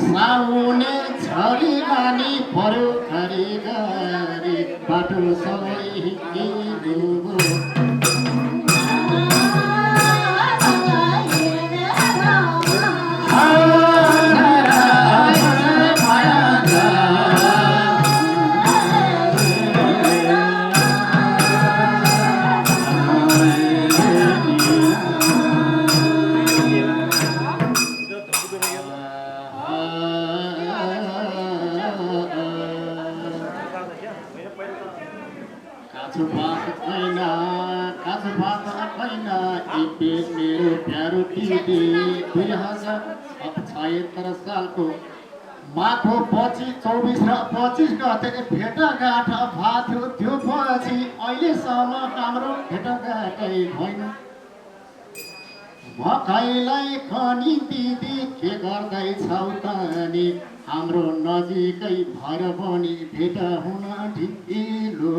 साउने झरी रानी पर्यो घरि घरि बाटो सबै हिँडिदियो मेरो प्यारो दिदी 2076 सालको माघो 25 र 25 गते भेटघाट भएको थियो त्यो पछि अहिलेसम्म हाम्रो भेटघाटै भएन मकैलाई खनी दिदी के गर्दैछौ त नि हाम्रो नजिकै भएर पनि भेट हुन ढिलो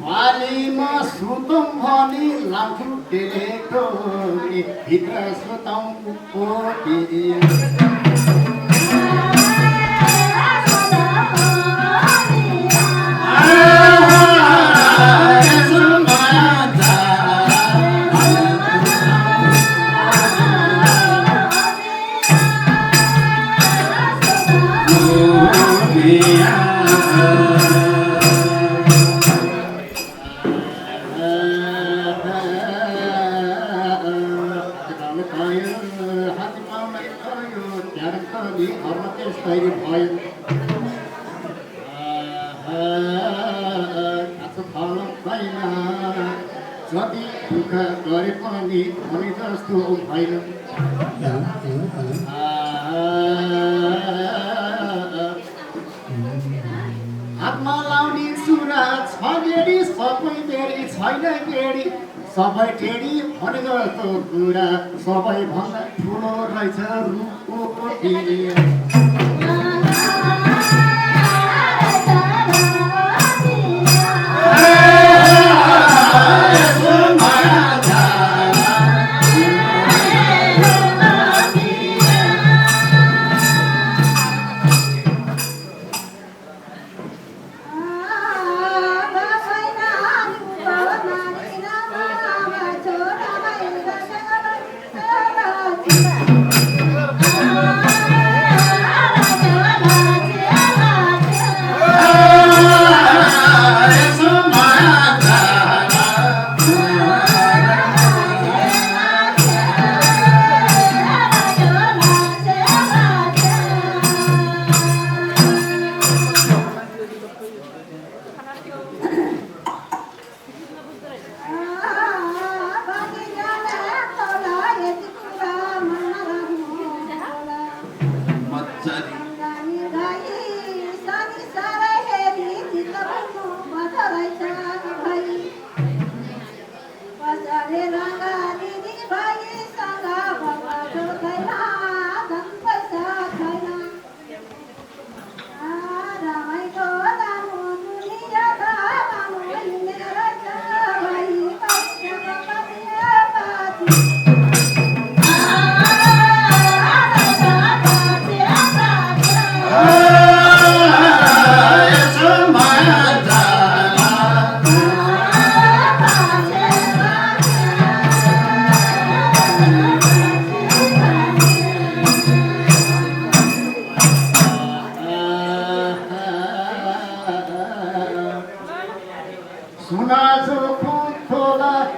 पालीमा सुतौँ भनी लाउँछु टेलेको भित्र सुतौँ कोटी जति दुःख गरे पनि भने जस्तो भएन हातमा लाउने सुरा छ गेडी सबै बेडी छैन गेडी सबै टेडी भने जस्तो कुरा सबैभन्दा ठुलो रहेछ रुखको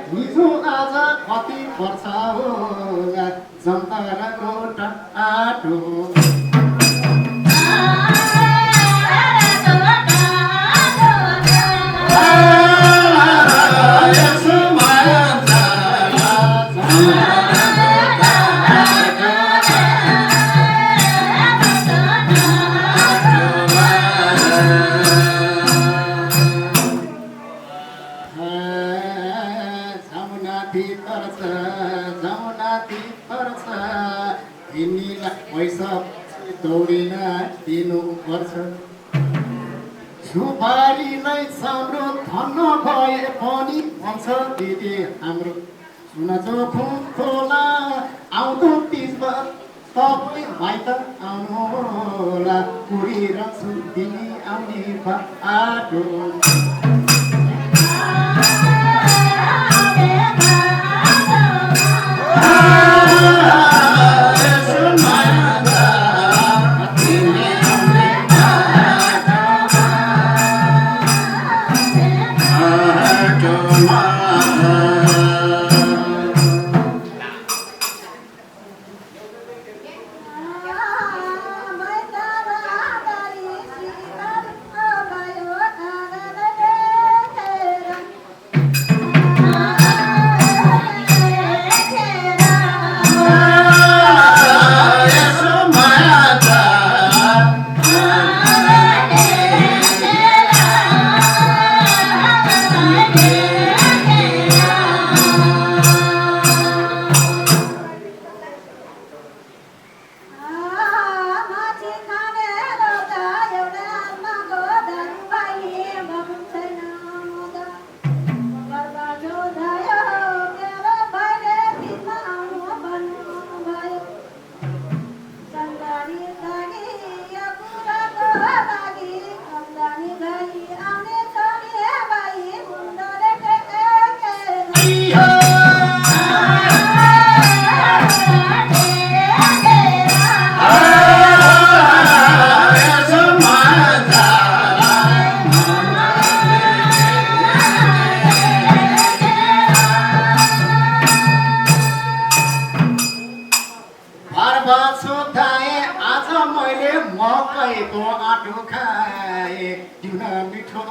हिजो आज कति पर्छ होला जन्तरको आटो पैसा दौडिन दिनुपर्छ सुपारीलाई साम्रो धन्न भए पनि भन्छ दिदी हाम्रो सुन जोखो खोला आउँदो तिजबार तपाईँ माइत आउनुहोला कुरिरहन्छु तिमी आउने बाटो मैले मकैको आँटो खाएँ किन मिठो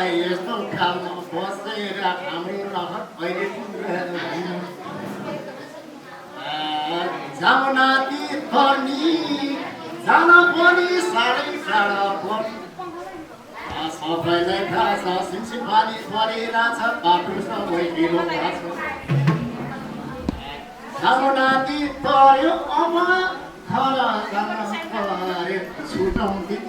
यस्तो खालमा बसेर हाम्रो रहर अहिले जाऊ नाति पर्नी जान पनि साह्रै टाढा पर्छ सबैलाई थाहा छ सिमसिम पानी परिरहेछ बाटो सबै ढिलो भएको छ जाऊ नाति पर्यो अब खरा जान पर्यो छुटाउँदै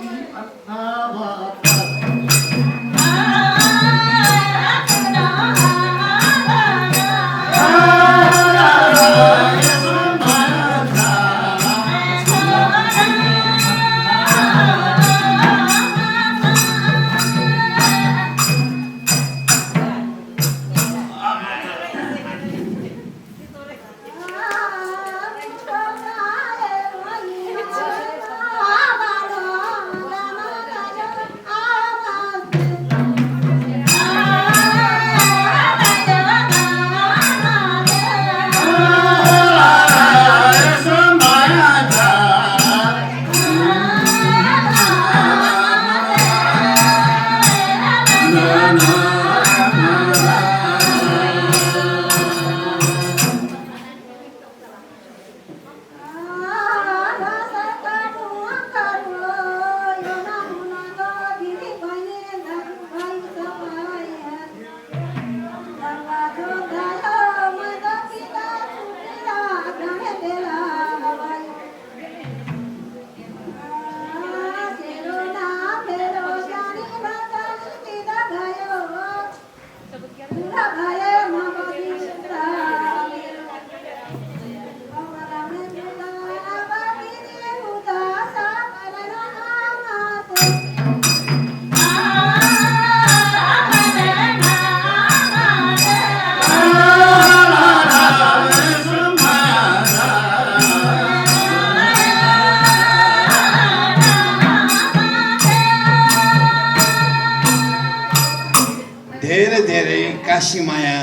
काशीमाया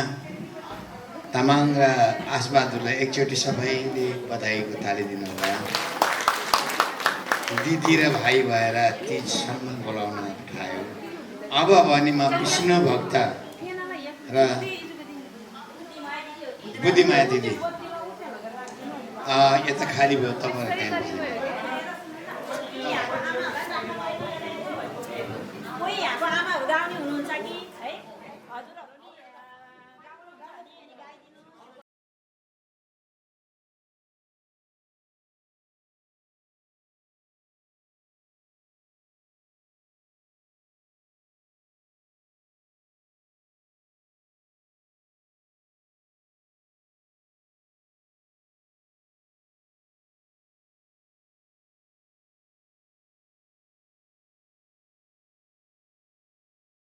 तामाङ र आशबहादुरलाई एकचोटि सबैले बधाईको ताली दिनुभयो। दिदी र भाइ भएर तीजसम्म बोलाउन खायो। अब भने म विष्णु भक्त र बुद्धिमाया दिदी यता खाली भयो तपाईँहरू त्यहाँ कोही यहाँको आमा हुँदा आउने हुनुहुन्छ कि